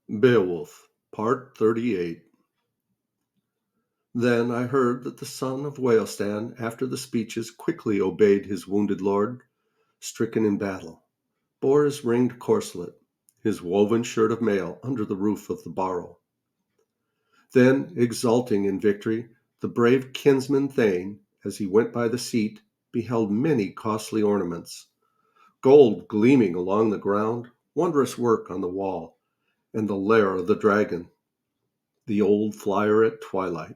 Beowulf, Part 38. Then I heard that the son of Weohstan, after the speeches, quickly obeyed his wounded lord, stricken in battle, bore his ringed corslet, his woven shirt of mail under the roof of the barrow. Then, exulting in victory, the brave kinsman Thane, as he went by the seat, beheld many costly ornaments, gold gleaming along the ground, wondrous work on the wall, and the lair of the dragon, the old flyer at twilight.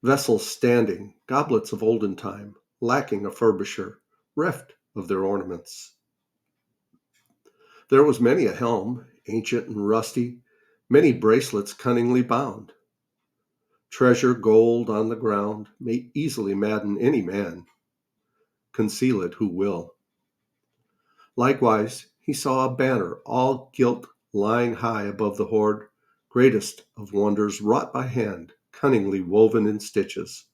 Vessels standing, goblets of olden time, lacking a furbisher, reft of their ornaments. There was many a helm, ancient and rusty, many bracelets cunningly bound. Treasure gold on the ground may easily madden any man, conceal it who will. Likewise, he saw a banner all gilt lying high above the hoard, greatest of wonders wrought by hand, cunningly woven in stitches.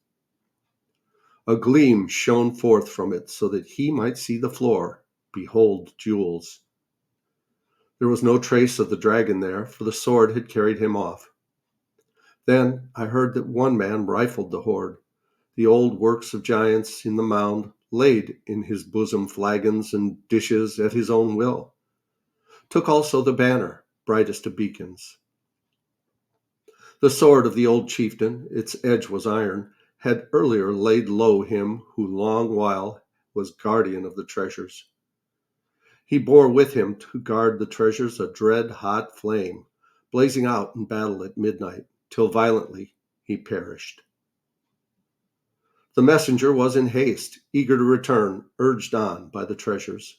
A gleam shone forth from it so that he might see the floor, behold jewels. There was no trace of the dragon there, for the sword had carried him off. Then I heard that one man rifled the hoard, the old works of giants in the mound, laid in his bosom flagons and dishes at his own will, took also the banner, brightest of beacons. The sword of the old chieftain, its edge was iron, had earlier laid low him who long while was guardian of the treasures. He bore with him to guard the treasures a dread hot flame, blazing out in battle at midnight, till violently he perished. The messenger was in haste, eager to return, urged on by the treasures.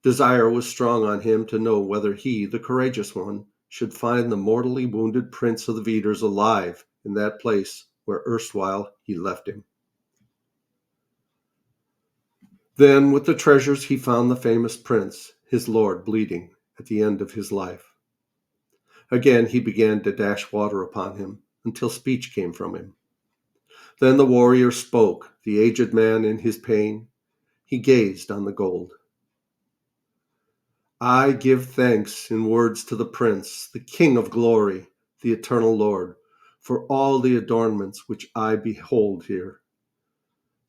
Desire was strong on him to know whether he, the courageous one, should find the mortally wounded prince of the Veders alive in that place where erstwhile he left him. Then with the treasures he found the famous prince, his lord, bleeding at the end of his life. Again he began to dash water upon him, until speech came from him. Then the warrior spoke, the aged man in his pain. He gazed on the gold. I give thanks in words to the prince, the king of glory, the eternal Lord, for all the adornments which I behold here,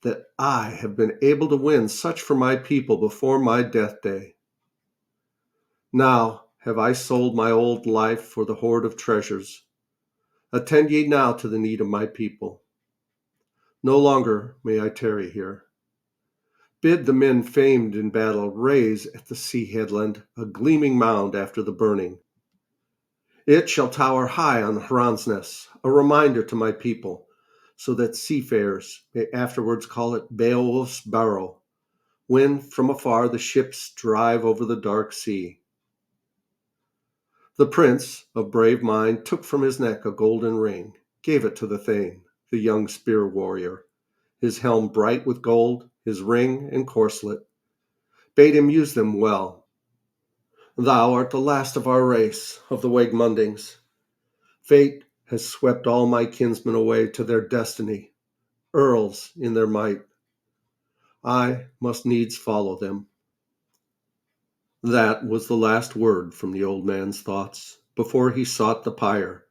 that I have been able to win such for my people before my death day. Now have I sold my old life for the hoard of treasures. Attend ye now to the need of my people. No longer may I tarry here. Bid the men famed in battle raise at the sea headland a gleaming mound after the burning. It shall tower high on Hransness, a reminder to my people, so that seafarers may afterwards call it Beowulf's Barrow, when from afar the ships drive over the dark sea. The prince, of brave mind, took from his neck a golden ring, gave it to the thane, the young spear warrior, his helm bright with gold, his ring and corslet, bade him use them well. Thou art the last of our race, of the Wegmundings. Fate has swept all my kinsmen away to their destiny, earls in their might. I must needs follow them. That was the last word from the old man's thoughts before he sought the pyre,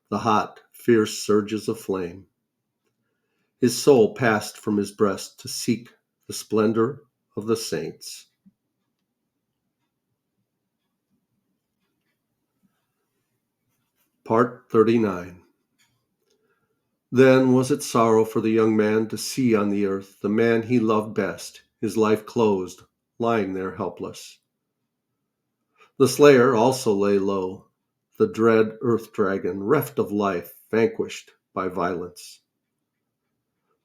the hot, fierce surges of flame. His soul passed from his breast to seek the splendor of the saints. Part 39. Then was it sorrow for the young man to see on the earth the man he loved best, his life closed, lying there helpless. The slayer also lay low, the dread earth dragon, reft of life, vanquished by violence.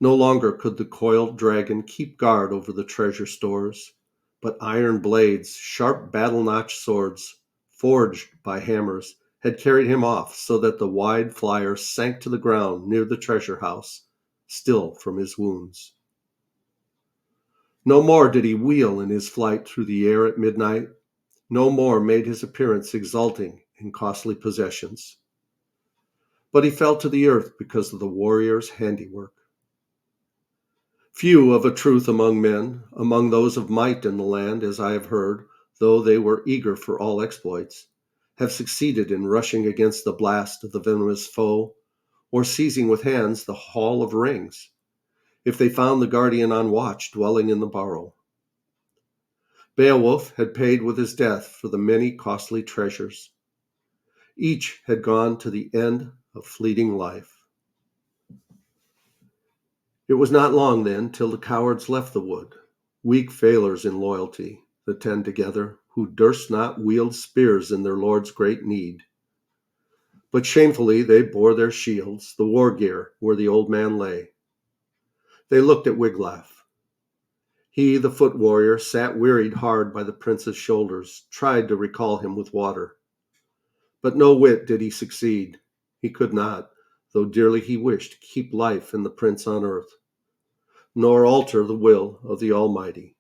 No longer could the coiled dragon keep guard over the treasure stores, but iron blades, sharp battle-notched swords, forged by hammers, had carried him off so that the wide flyer sank to the ground near the treasure house, still from his wounds. No more did he wheel in his flight through the air at midnight, no more made his appearance exulting in costly possessions. But he fell to the earth because of the warrior's handiwork. Few of a truth among men, among those of might in the land, as I have heard, though they were eager for all exploits, have succeeded in rushing against the blast of the venomous foe, or seizing with hands the hall of rings, if they found the guardian on watch dwelling in the burrow. Beowulf had paid with his death for the many costly treasures. Each had gone to the end of fleeting life. It was not long then till the cowards left the wood, weak failures in loyalty, the 10 together, who durst not wield spears in their lord's great need. But shamefully they bore their shields, the war gear, where the old man lay. They looked at Wiglaf. He, the foot warrior, sat wearied hard by the prince's shoulders, tried to recall him with water. But no whit did he succeed. He could not, though dearly he wished to keep life in the prince on earth, nor alter the will of the Almighty.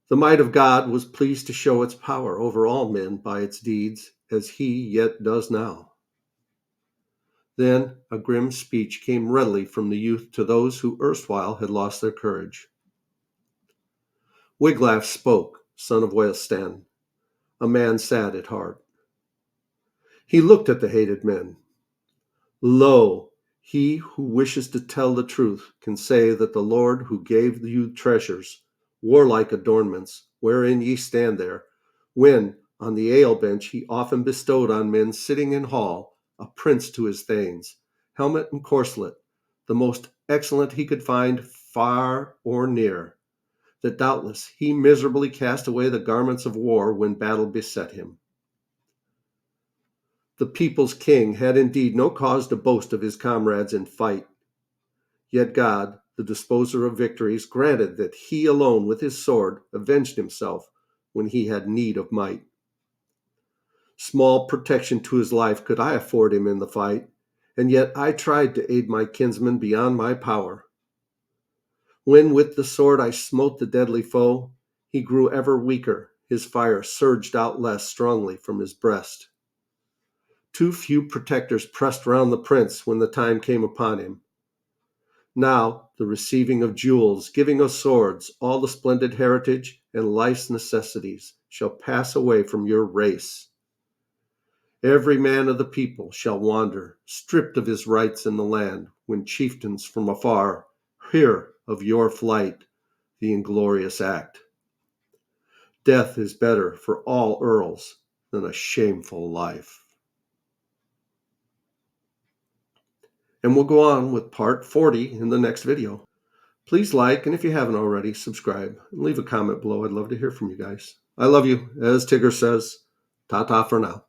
The might of God was pleased to show its power over all men by its deeds, as he yet does now. Then a grim speech came readily from the youth to those who erstwhile had lost their courage. Wiglaf spoke, son of Weohstan, a man sad at heart. He looked at the hated men. Lo, he who wishes to tell the truth can say that the Lord who gave you treasures, warlike adornments, wherein ye stand there, when on the ale bench he often bestowed on men sitting in hall a prince to his thanes, helmet and corslet, the most excellent he could find far or near, that doubtless he miserably cast away the garments of war when battle beset him. The people's king had indeed no cause to boast of his comrades in fight. Yet God, the disposer of victories, granted that he alone with his sword avenged himself when he had need of might. Small protection to his life could I afford him in the fight, and yet I tried to aid my kinsman beyond my power. When with the sword I smote the deadly foe, he grew ever weaker, his fire surged out less strongly from his breast. Too few protectors pressed round the prince when the time came upon him. Now the receiving of jewels, giving of swords, all the splendid heritage and life's necessities shall pass away from your race. Every man of the people shall wander, stripped of his rights in the land, when chieftains from afar hear of your flight, the inglorious act. Death is better for all earls than a shameful life. And we'll go on with part 40 in the next video. Please like, and if you haven't already, subscribe and leave a comment below. I'd love to hear from you guys. I love you. As Tigger says, ta-ta for now.